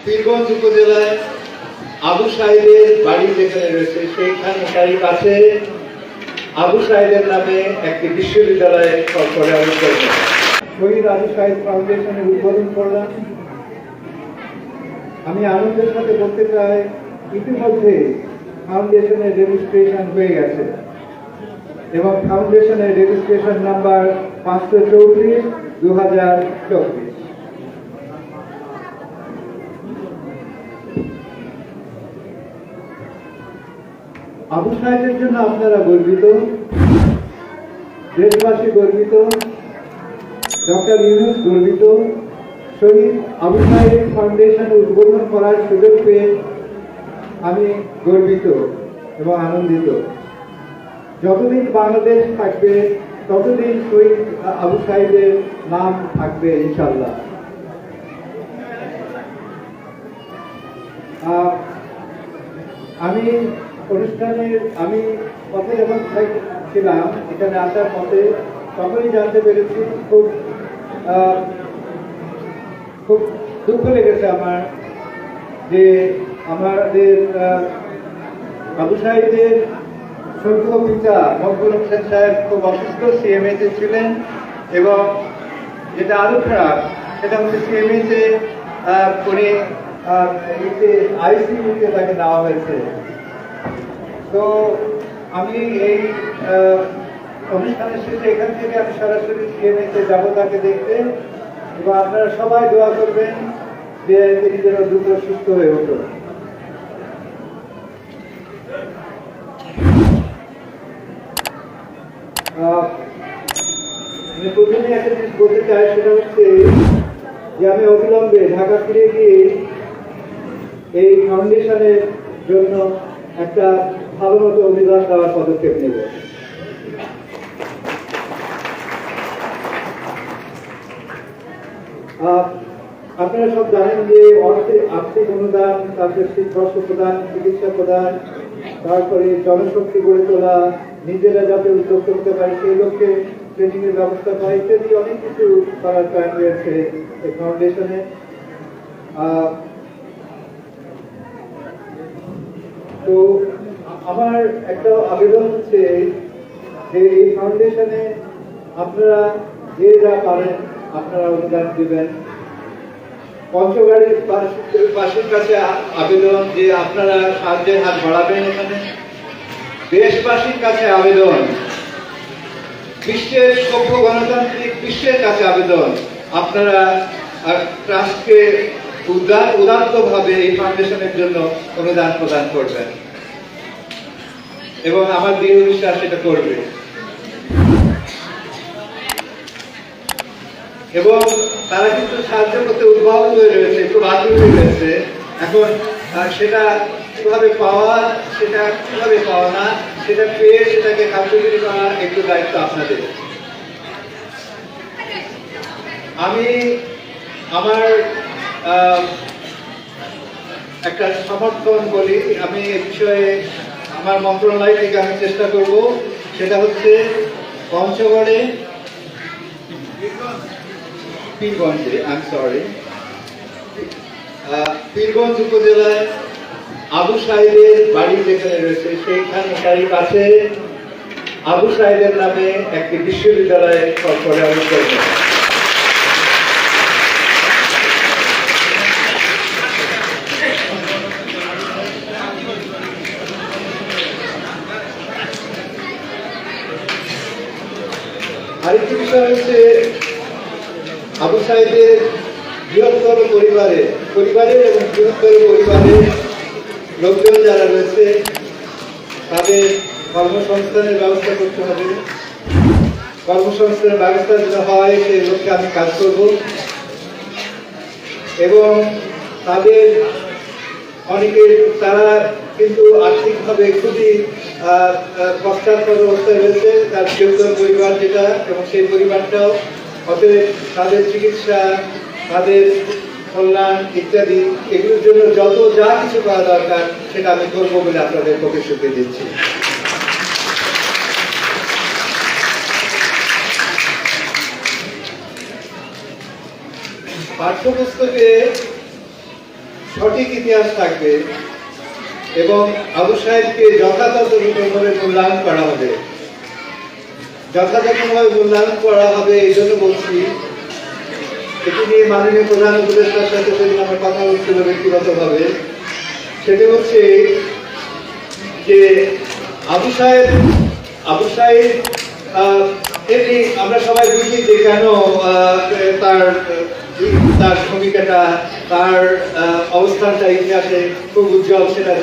পীরগঞ্জ উপজেলায় আবু সাইদের বাড়ি যেখানে রয়েছে সেইখানকারই কাছে আবু সাইদের নামে একটি বিশ্ববিদ্যালয় করে আবিষ্কার করা। শহীদ আবু সাইদ ফাউন্ডেশনের উদ্বোধন করলাম। আমি আনন্দের সাথে বলতে চাই, ইতিমধ্যে ফাউন্ডেশনের রেজিস্ট্রেশন হয়ে গেছে এবং ফাউন্ডেশনের রেজিস্ট্রেশন নাম্বার 534/2024। আবু সাইদের জন্য আপনারা গর্বিত, দেশবাসী গর্বিত, ডক্টর ইউনূস গর্বিত। শহীদ আবু সাইদ ফাউন্ডেশন উদ্বোধন করার সুযোগ পেয়ে আমি গর্বিত এবং আনন্দিত। যতদিন বাংলাদেশ থাকবে ততদিন শহীদ আবু সাইদের নাম থাকবে ইনশাআল্লাহ। আমি পথে যখন ছিলাম, এখানে আসার পথে তখনই জানতে পেরেছি, খুব দুঃখ লেগেছে আমার যে আমাদের আবু সাইদের সদ্য পিতা মকবুল হোসেন সাহেব খুব অসুস্থ, সিএমএতে ছিলেন এবং যেটা আরো খারাপ সেটা হচ্ছে সিএমএতে উনি আইসিইউতে তাকে নেওয়া হয়েছে। তো আমি এই অনুষ্ঠানের শেষে এখান থেকে আমি সরাসরি সিএমএতে যাবো তাকে দেখতে, এবং আপনারা সবাই দোয়া করবেন যে তিনি যেন দ্রুত সুস্থ হয়ে ওঠেন। আমি প্রথমে একটা জিনিস বলতে চাই, সেটা হচ্ছে যে আমি অবিলম্বে ঢাকা ফিরে গিয়ে এই ফাউন্ডেশনের জন্য একটা ভালো মতো অনুদান দেওয়ার পদক্ষেপ নেব। আপনারা সব জানেন যে আর্থিক অনুদান, তারপরে শিক্ষক প্রদান, চিকিৎসা প্রদান, তারপরে জনশক্তি গড়ে তোলা, নিজেরা যাতে উদ্যোগ করতে পারে সেই লক্ষ্যে ট্রেনিং এর ব্যবস্থা করা ইত্যাদি অনেক কিছু করার প্ল্যান রয়েছে এই ফাউন্ডেশনে। তো আমার একটা আবেদন হচ্ছে যে এই ফাউন্ডেশনে আপনারা যে যা পারেন আপনারা অনুদান দিবেন। পঞ্চগড়ের বাসীর কাছে আবেদন যে আপনারা সাহায্যের হাত বাড়াবেন। এখানে দেশবাসীর কাছে আবেদন, বিশ্বের সভ্য গণতান্ত্রিক বিশ্বের কাছে আবেদন, আপনারা ট্রাস্টকে উদাত্তভাবে এই ফাউন্ডেশনের জন্য অনুদান প্রদান করবেন এবং আমার দৃঢ় বিশ্বাস সেটা করবে। এবং তারা কিন্তু সাহায্য করতে উদ্ভাবন হয়ে রয়েছে, খুব আগ্রহী রয়েছে। এখন সেটা কিভাবে পাওয়া, সেটা কিভাবে পাওয়া না, সেটা পেয়ে সেটাকে কার্যকরী করার একটু দায়িত্ব আপনাদের। আমি আমার একটা সমর্থন বলি, আমি এ বিষয়ে আমার মন্ত্রণালয় থেকে আমি চেষ্টা করব, সেটা হচ্ছে পঞ্চগড়ে পীরগঞ্জ উপজেলায় আবু সাইদের বাড়ি যেখানে রয়েছে সেইখানকারই কাছে আবু সাইদের নামে একটি বিশ্ববিদ্যালয় করে আবিষ্কার করা। আরেকটি বিষয় হচ্ছে আবু সাইদের বৃহত্তর পরিবারের এবং বৃহত্তর পরিবারের লোকজন যারা রয়েছে তাদের কর্মসংস্থানের ব্যবস্থা করতে হবে। কর্মসংস্থানের ব্যবস্থা যেটা হয় সেই লক্ষ্যে আমি কাজ করব এবং তাদের তারা কিন্তু আর্থিকভাবে খুবই পশ্চাৎপদ অবস্থায় রয়েছে, তার বৃহত্তর পরিবার যেটা, এবং সেই পরিবারটাও, অতএব তাদের চিকিৎসা, তাদের কল্যাণ ইত্যাদি এগুলোর জন্য যা কিছু করা দরকার সেটা আমি করবো বলে আপনাদের প্রতিশ্রুতি দিচ্ছি। পাঠ্যপুস্তকে সঠিক ইতিহাস থাকবে এবং আবু সাহেবকে যথাযথভাবে মূল্যায়ন করা হবে। যথাযথভাবে মূল্যায়ন করা হবে এই জন্য বলছি, এটি নিয়ে মাননীয় প্রধান উপদেষ্টার সাথে সেদিন আমার কথা হচ্ছিল ব্যক্তিগতভাবে। সেটি হচ্ছে যে আবু সাহেব এমনি আমরা সবাই বুঝি যে কেন তার ভূমিকাটা, তার অবস্থানটা ইতিহাসে খুব উজ্জ্বল, সেটা